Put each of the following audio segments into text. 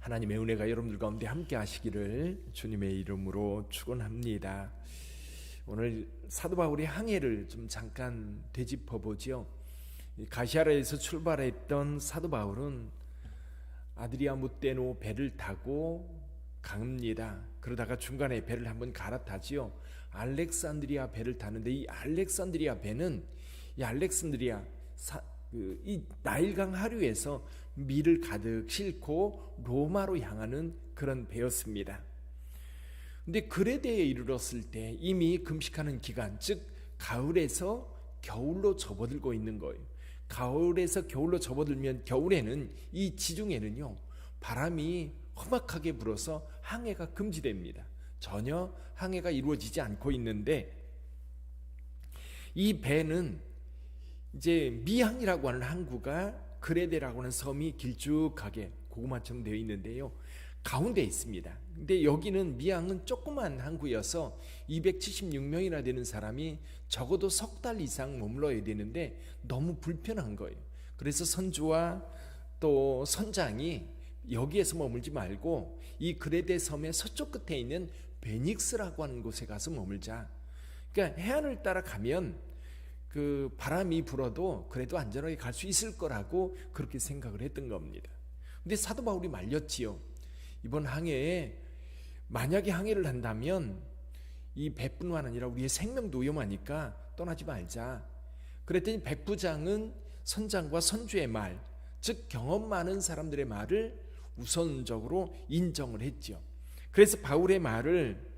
하나님의 은혜가 여러분들 가운데 함께 하시기를 주님의 이름으로 축원합니다. 오늘 사도 바울의 항해를 좀 잠깐 되짚어 보죠. 가시아라에서 출발했던 사도 바울은 아드리아 무떼노 배를 타고 갑니다. 그러다가 중간에 배를 한번 갈아타지요. 알렉산드리아 배를 타는데 이 알렉산드리아 배는 이 나일강 하류에서 밀을 가득 싣고 로마로 향하는 그런 배였습니다. 근데 그레데에 이르렀을 때 이미 금식하는 기간, 즉 가을에서 겨울로 접어들고 있는 거예요. 가을에서 겨울로 접어들면 겨울에는 이 지중해는요 바람이 험악하게 불어서 항해가 금지됩니다. 전혀 항해가 이루어지지 않고 있는데 이 배는 이제 미항이라고 하는 항구가 그레데라고 하는 섬이 길쭉하게 고구마처럼 되어 있는데요 가운데 있습니다. 근데 여기는 미항은 조그만 항구여서 276명이나 되는 사람이 적어도 석 달 이상 머물러야 되는데 너무 불편한 거예요. 그래서 선주와 또 선장이 여기에서 머물지 말고 이 그레데 섬의 서쪽 끝에 있는 베닉스라고 하는 곳에 가서 머물자. 그러니까 해안을 따라가면 그 바람이 불어도 그래도 안전하게 갈 수 있을 거라고 그렇게 생각을 했던 겁니다. 근데 사도 바울이 말렸지요. 이번 항해에 만약에 항해를 한다면 이 배뿐만 아니라 우리의 생명도 위험하니까 떠나지 말자. 그랬더니 백부장은 선장과 선주의 말, 즉 경험 많은 사람들의 말을 우선적으로 인정을 했죠. 그래서 바울의 말을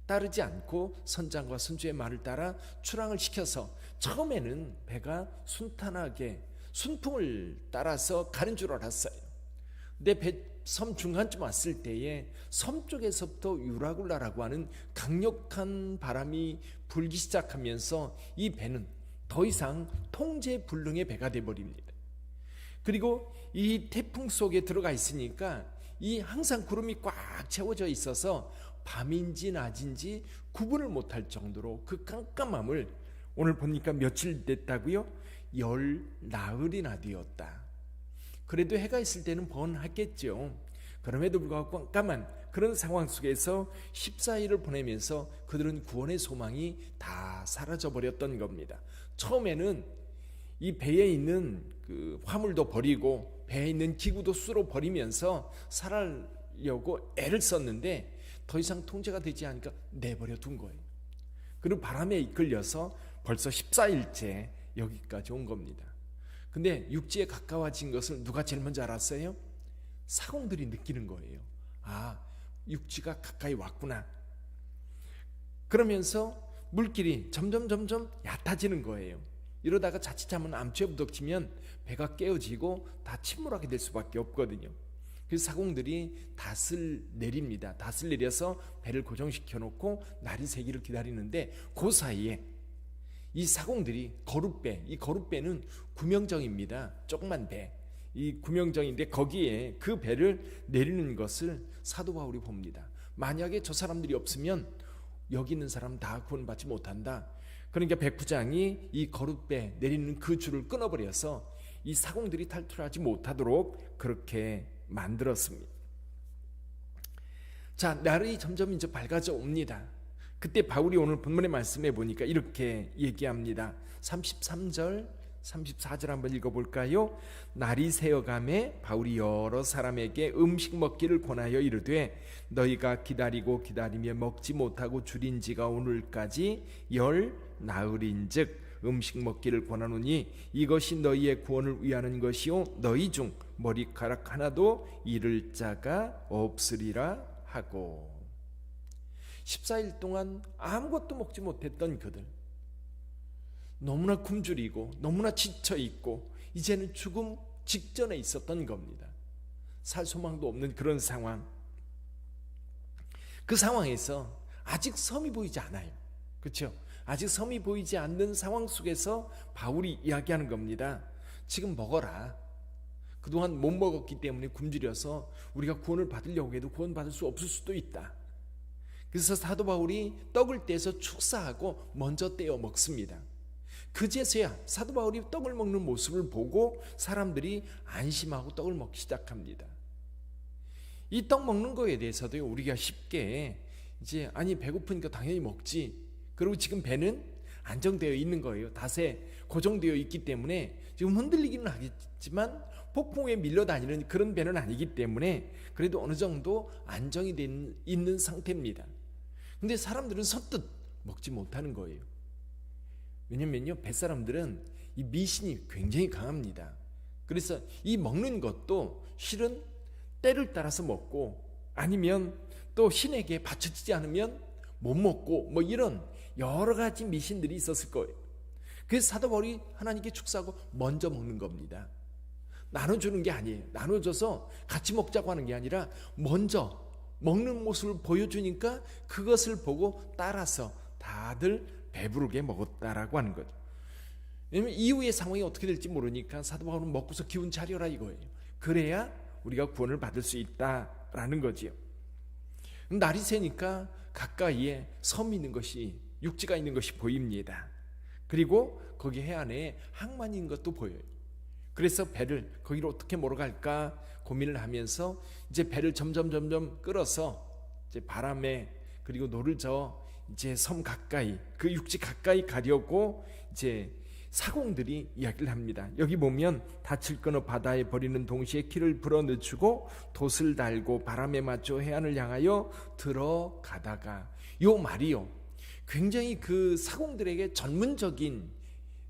따르지 않고 선장과 선주의 말을 따라 출항을 시켜서 처음에는 배가 순탄하게 순풍을 따라서 가는 줄 알았어요. 근데 섬 중간쯤 왔을 때에 섬 쪽에서부터 유라굴라라고 하는 강력한 바람이 불기 시작하면서 이 배는 더 이상 통제불능의 배가 되어버립니다. 그리고 이 태풍 속에 들어가 있으니까 이 항상 구름이 꽉 채워져 있어서 밤인지 낮인지 구분을 못할 정도로 그 깜깜함을 오늘 보니까 며칠 됐다고요? 10나흘이나 되었다. 그래도 해가 있을 때는 번하겠죠. 그럼에도 불구하고 깜깜한 그런 상황 속에서 14일을 보내면서 그들은 구원의 소망이 다 사라져버렸던 겁니다. 처음에는 이 배에 있는 그 화물도 버리고 배에 있는 기구도 쓸어 버리면서 살아려고 애를 썼는데 더 이상 통제가 되지 않으니까 내버려 둔 거예요. 그리고 바람에 이끌려서 벌써 14일째 여기까지 온 겁니다. 근데 육지에 가까워진 것을 누가 제일 먼저 알았어요? 사공들이 느끼는 거예요. 아, 육지가 가까이 왔구나. 그러면서 물길이 점점 얕아지는 거예요. 이러다가 자칫 잘못 암초에 부닥치면 배가 깨어지고 다 침몰하게 될 수밖에 없거든요. 그래서 사공들이 닷을 내립니다. 닷을 내려서 배를 고정시켜 놓고 날이 새기를 기다리는데 그 사이에 이 사공들이 거룻배, 이 거룻배는 구명정입니다. 조그만 배, 이 구명정인데 거기에 그 배를 내리는 것을 사도 바울이 봅니다. 만약에 저 사람들이 없으면 여기 있는 사람 다 구원받지 못한다. 그러니까 백부장이 이 거룻배 내리는 그 줄을 끊어버려서 이 사공들이 탈출하지 못하도록 그렇게 만들었습니다. 자, 날이 점점 이제 밝아져 옵니다. 그때 바울이 오늘 본문의 말씀에 보니까 이렇게 얘기합니다. 33절 34절 한번 읽어볼까요? 날이 새어가매 바울이 여러 사람에게 음식 먹기를 권하여 이르되 너희가 기다리고 기다리며 먹지 못하고 줄인 지가 오늘까지 10나흘인즉 음식 먹기를 권하노니 이것이 너희의 구원을 위하는 것이요 너희 중 머리카락 하나도 잃을 자가 없으리라 하고. 14일 동안 아무것도 먹지 못했던 그들, 너무나 굶주리고 너무나 지쳐있고 이제는 죽음 직전에 있었던 겁니다. 살 소망도 없는 그런 상황. 그 상황에서 아직 섬이 보이지 않아요. 그렇죠? 아직 섬이 보이지 않는 상황 속에서 바울이 이야기하는 겁니다. 지금 먹어라. 그동안 못 먹었기 때문에 굶주려서 우리가 구원을 받으려고 해도 구원받을 수 없을 수도 있다. 그래서 사도 바울이 떡을 떼서 축사하고 먼저 떼어 먹습니다. 그제서야 사도 바울이 떡을 먹는 모습을 보고 사람들이 안심하고 떡을 먹기 시작합니다. 이 떡 먹는 거에 대해서도 우리가 쉽게 이제 아니 배고프니까 당연히 먹지. 그리고 지금 배는 안정되어 있는 거예요. 닷에 고정되어 있기 때문에 지금 흔들리기는 하겠지만 폭풍에 밀려다니는 그런 배는 아니기 때문에 그래도 어느 정도 안정이 있는 상태입니다. 근데 사람들은 선뜻 먹지 못하는 거예요. 왜냐면요, 뱃사람들은 이 미신이 굉장히 강합니다. 그래서 이 먹는 것도 실은 때를 따라서 먹고 아니면 또 신에게 바쳐지지 않으면 못 먹고 뭐 이런 여러 가지 미신들이 있었을 거예요. 그래서 사도 바울이 하나님께 축사하고 먼저 먹는 겁니다. 나눠주는 게 아니에요. 나눠줘서 같이 먹자고 하는 게 아니라 먼저 먹는 모습을 보여주니까 그것을 보고 따라서 다들 배부르게 먹었다라고 하는 거죠. 왜냐면 이후의 상황이 어떻게 될지 모르니까 사도 바울은 먹고서 기운 차려라 이거예요. 그래야 우리가 구원을 받을 수 있다라는 거지요. 날이 새니까 가까이에 섬이 있는 것이, 육지가 있는 것이 보입니다. 그리고 거기 해안에 항만이 있는 것도 보여요. 그래서 배를 거기로 어떻게 몰아갈까 고민을 하면서 이제 배를 점점 끌어서 이제 바람에 그리고 노를 저어 이제 섬 가까이, 그 육지 가까이 가려고 이제 사공들이 이야기를 합니다. 여기 보면 닻을 끊어 바다에 버리는 동시에 키를 불어넣고 돛을 달고 바람에 맞춰 해안을 향하여 들어가다가, 요 말이요 굉장히 그 사공들에게 전문적인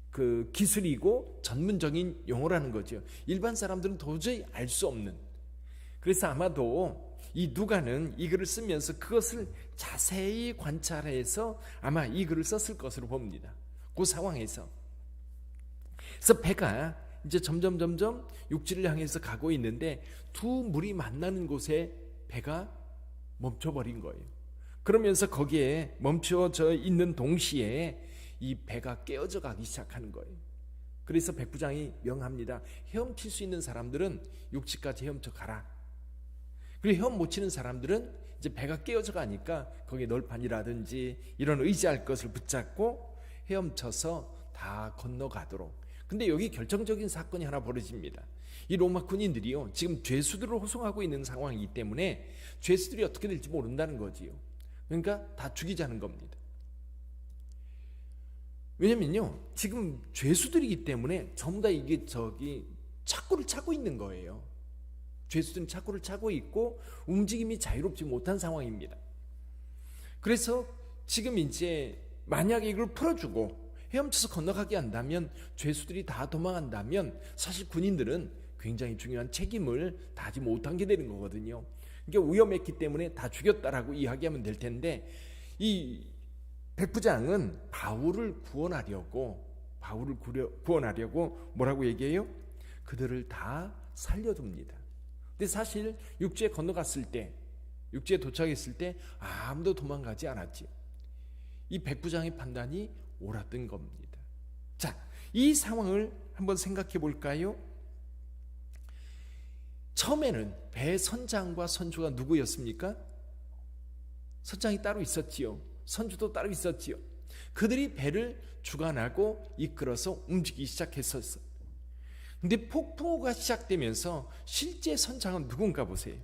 그 기술이고 전문적인 용어라는 거죠. 일반 사람들은 도저히 알 수 없는. 그래서 아마도 이 누가는 이 글을 쓰면서 그것을 자세히 관찰해서 아마 이 글을 썼을 것으로 봅니다. 그 상황에서. 그래서 배가 이제 점점 육지를 향해서 가고 있는데 두 물이 만나는 곳에 배가 멈춰버린 거예요. 그러면서 거기에 멈춰져 있는 동시에 이 배가 깨어져 가기 시작하는 거예요. 그래서 백부장이 명합니다. 헤엄칠 수 있는 사람들은 육지까지 헤엄쳐 가라. 그리고 헤엄 못 치는 사람들은 이제 배가 깨어져 가니까 거기에 널판이라든지 이런 의지할 것을 붙잡고 헤엄쳐서 다 건너가도록. 근데 여기 결정적인 사건이 하나 벌어집니다. 이 로마 군인들이요, 지금 죄수들을 호송하고 있는 상황이기 때문에 죄수들이 어떻게 될지 모른다는 거지요. 그러니까 다 죽이자는 겁니다. 왜냐면요, 지금 죄수들이기 때문에 전부 다 이게 착고를 차고 있는 거예요. 죄수들은 착고를 차고 있고 움직임이 자유롭지 못한 상황입니다. 그래서 지금 이제 만약에 이걸 풀어주고 헤엄쳐서 건너가게 한다면, 죄수들이 다 도망한다면 사실 군인들은 굉장히 중요한 책임을 다하지 못한 게 되는 거거든요. 이게 위험했기 때문에 다 죽였다라고 이야기하면 될 텐데, 이 백부장은 바울을 구원하려고 뭐라고 얘기해요? 그들을 다 살려둡니다. 근데 사실 육지에 건너갔을 때, 육지에 도착했을 때 아무도 도망가지 않았지. 이 백부장의 판단이 옳았던 겁니다. 자, 이 상황을 한번 생각해 볼까요? 처음에는 배 선장과 선주가 누구였습니까? 선장이 따로 있었지요. 선주도 따로 있었지요. 그들이 배를 주관하고 이끌어서 움직이기 시작했었어요. 근데 폭풍우가 시작되면서 실제 선장은 누군가 보세요.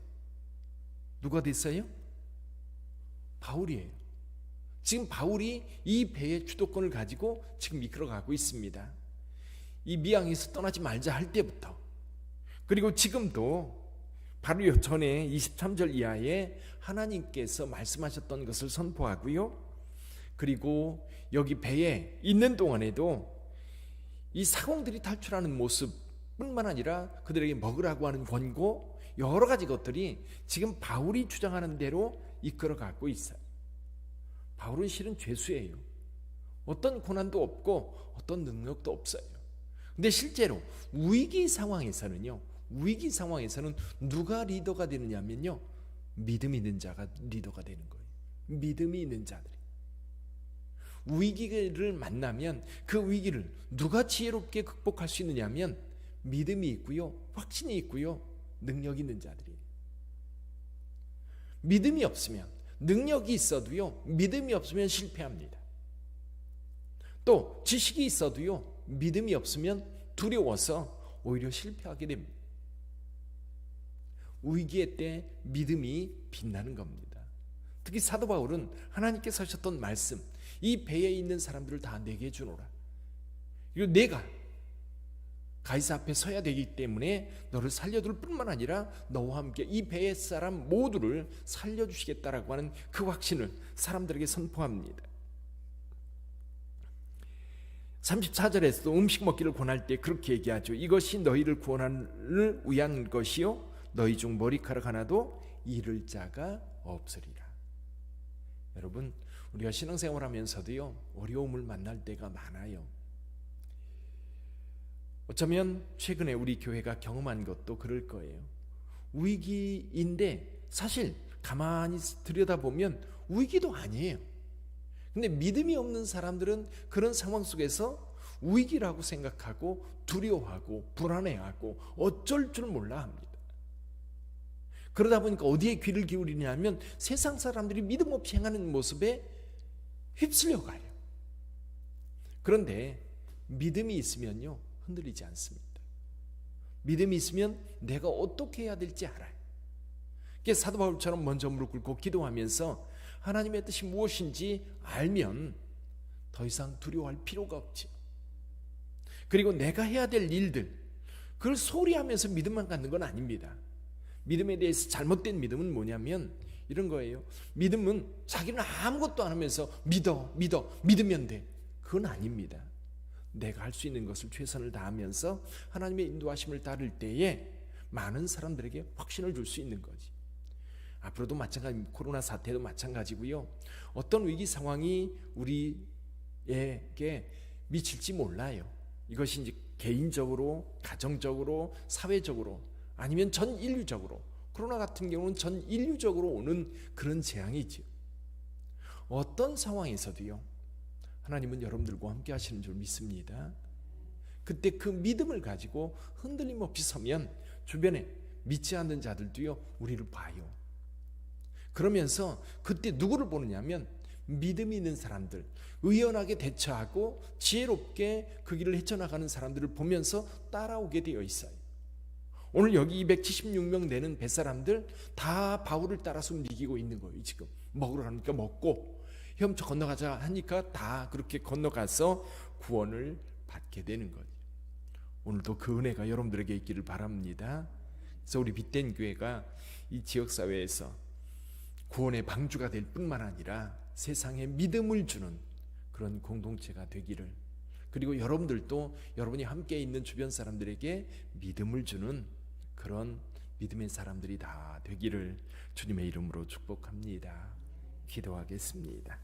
누가 됐어요? 바울이에요. 지금 바울이 이 배의 주도권을 가지고 지금 이끌어가고 있습니다. 이 미항에서 떠나지 말자 할 때부터, 그리고 지금도 바로 전에 23절 이하에 하나님께서 말씀하셨던 것을 선포하고요, 그리고 여기 배에 있는 동안에도 이 사공들이 탈출하는 모습뿐만 아니라 그들에게 먹으라고 하는 권고, 여러 가지 것들이 지금 바울이 주장하는 대로 이끌어가고 있어요. 바울은 실은 죄수예요. 어떤 고난도 없고 어떤 능력도 없어요. 근데 실제로 위기 상황에서는 누가 리더가 되느냐면요, 믿음이 있는 자가 리더가 되는 거예요. 믿음이 있는 자들이. 위기를 만나면 그 위기를 누가 지혜롭게 극복할 수 있느냐면 믿음이 있고요, 확신이 있고요, 능력이 있는 자들이에요. 믿음이 없으면, 능력이 있어도요, 믿음이 없으면 실패합니다. 또 지식이 있어도요, 믿음이 없으면 두려워서 오히려 실패하게 됩니다. 위기의 때 믿음이 빛나는 겁니다. 특히 사도 바울은 하나님께서 하셨던 말씀, 이 배에 있는 사람들을 다 내게 주노라. 그리고 내가 가이사 앞에 서야 되기 때문에 너를 살려둘 뿐만 아니라 너와 함께 이 배의 사람 모두를 살려주시겠다라고 하는 그 확신을 사람들에게 선포합니다. 34절에서도 음식 먹기를 권할 때 그렇게 얘기하죠. 이것이 너희를 구원을 위한 것이요 너희 중 머리카락 하나도 잃을 자가 없으리라. 여러분, 우리가 신앙생활 하면서도요 어려움을 만날 때가 많아요. 어쩌면 최근에 우리 교회가 경험한 것도 그럴 거예요. 위기인데 사실 가만히 들여다보면 위기도 아니에요. 근데 믿음이 없는 사람들은 그런 상황 속에서 위기라고 생각하고 두려워하고 불안해하고 어쩔 줄 몰라 합니다. 그러다 보니까 어디에 귀를 기울이냐면 세상 사람들이 믿음 없이 행하는 모습에 휩쓸려 가요. 그런데 믿음이 있으면요 흔들리지 않습니다. 믿음이 있으면 내가 어떻게 해야 될지 알아요. 사도 바울처럼 먼저 무릎 꿇고 기도하면서 하나님의 뜻이 무엇인지 알면 더 이상 두려워할 필요가 없지. 그리고 내가 해야 될 일들, 그걸 소홀히 하면서 믿음만 갖는 건 아닙니다. 믿음에 대해서 잘못된 믿음은 뭐냐면 이런 거예요. 믿음은 자기는 아무것도 안 하면서 믿으면 돼. 그건 아닙니다. 내가 할 수 있는 것을 최선을 다하면서 하나님의 인도하심을 따를 때에 많은 사람들에게 확신을 줄 수 있는 거지. 앞으로도 마찬가지, 코로나 사태도 마찬가지고요. 어떤 위기 상황이 우리에게 미칠지 몰라요. 이것이 이제 개인적으로, 가정적으로, 사회적으로 아니면 전 인류적으로, 코로나 같은 경우는 전 인류적으로 오는 그런 재앙이죠. 어떤 상황에서도요 하나님은 여러분들과 함께 하시는 줄 믿습니다. 그때 그 믿음을 가지고 흔들림 없이 서면 주변에 믿지 않는 자들도요 우리를 봐요. 그러면서 그때 누구를 보느냐면 믿음이 있는 사람들, 의연하게 대처하고 지혜롭게 그 길을 헤쳐나가는 사람들을 보면서 따라오게 되어 있어요. 오늘 여기 276명 되는 뱃사람들 다 바울을 따라서 움직이고 있는 거예요. 지금 먹으러 가니까 먹고, 헤엄쳐 건너가자 하니까 다 그렇게 건너가서 구원을 받게 되는 거죠. 오늘도 그 은혜가 여러분들에게 있기를 바랍니다. 그래서 우리 빛된 교회가 이 지역사회에서 구원의 방주가 될 뿐만 아니라 세상에 믿음을 주는 그런 공동체가 되기를, 그리고 여러분들도 여러분이 함께 있는 주변 사람들에게 믿음을 주는 그런 믿음의 사람들이 다 되기를 주님의 이름으로 축복합니다. 기도하겠습니다.